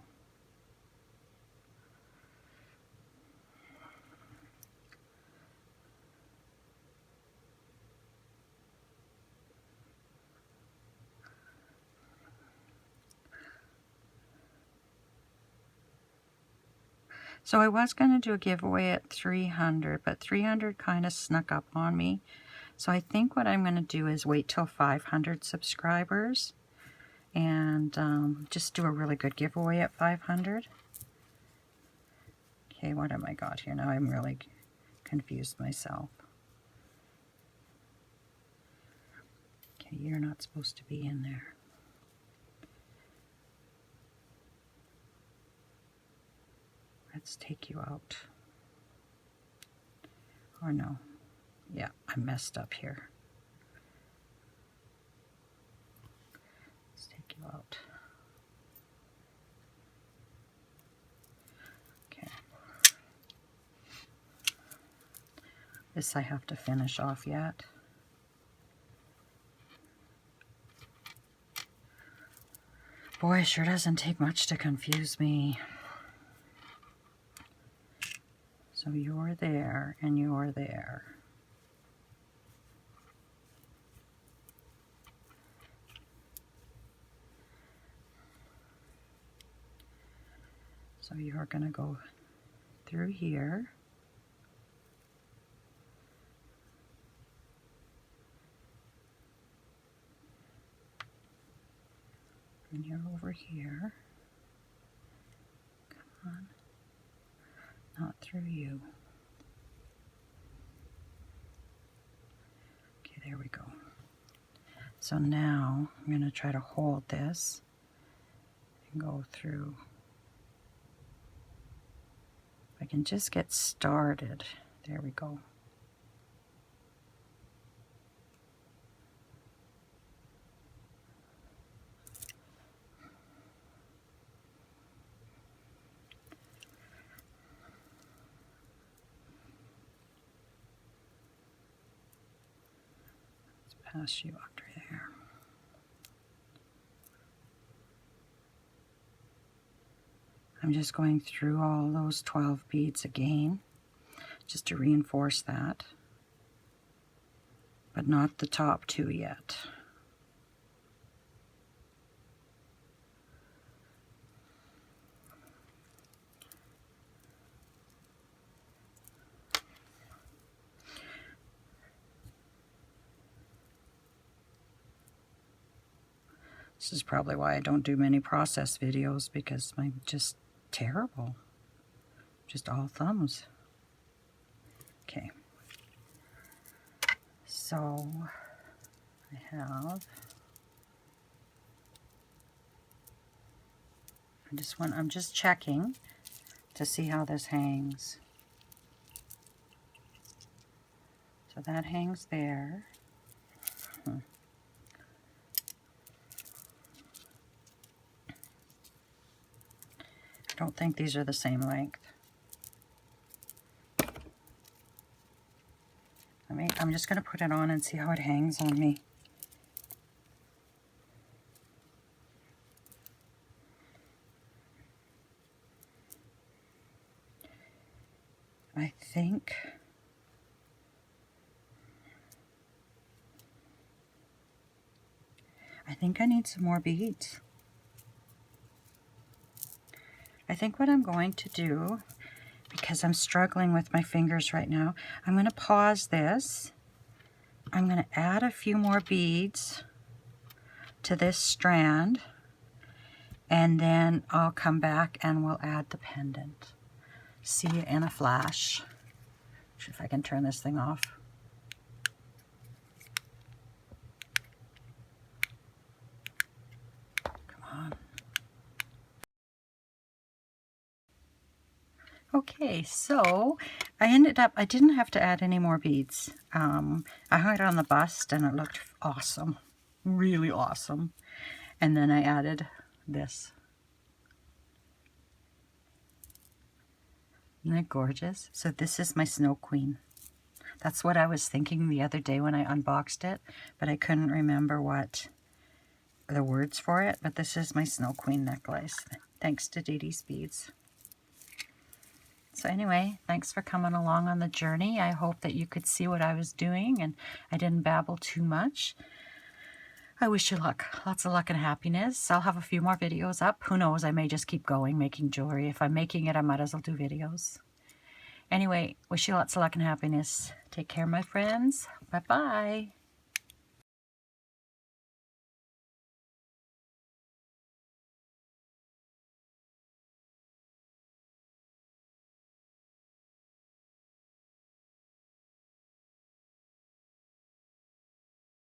So I was going to do a giveaway at 300, but 300 kind of snuck up on me. So I think what I'm going to do is wait till 500 subscribers and just do a really good giveaway at 500. Okay, what have I got here? Now I'm really confused myself. Okay, you're not supposed to be in there. Let's take you out. Or no. Yeah, I messed up here. Let's take you out. Okay. This I have to finish off yet. Boy, it sure doesn't take much to confuse me. So you're there and you're there. So you're going to go through here. And you're over here. Come on. Not through you. Okay, there we go. So now I'm going to try to hold this and go through. If I can just get started. There we go. Pass you under there. I'm just going through all those 12 beads again, just to reinforce that, but not the top two yet. This is probably why I don't do many process videos, because I'm just terrible. Just all thumbs. Okay. So I have, I'm just checking to see how this hangs. So that hangs there. I don't think these are the same length. I'm just going to put it on and see how it hangs on me. I think I need some more beads. I think what I'm going to do, because I'm struggling with my fingers right now, I'm going to pause this. I'm going to add a few more beads to this strand, and then I'll come back and we'll add the pendant. See you in a flash. See if I can turn this thing off. Come on. Okay, so I didn't have to add any more beads. I hung it on the bust and it looked awesome, really awesome. And then I added this. Isn't that gorgeous? So this is my Snow Queen. That's what I was thinking the other day when I unboxed it, but I couldn't remember what the words for it. But this is my Snow Queen necklace, thanks to Didi's beads. So anyway, thanks for coming along on the journey. I hope that you could see what I was doing and I didn't babble too much. I wish you luck. Lots of luck and happiness. I'll have a few more videos up. Who knows, I may just keep going making jewelry. If I'm making it, I might as well do videos. Anyway, wish you lots of luck and happiness. Take care, my friends. Bye-bye.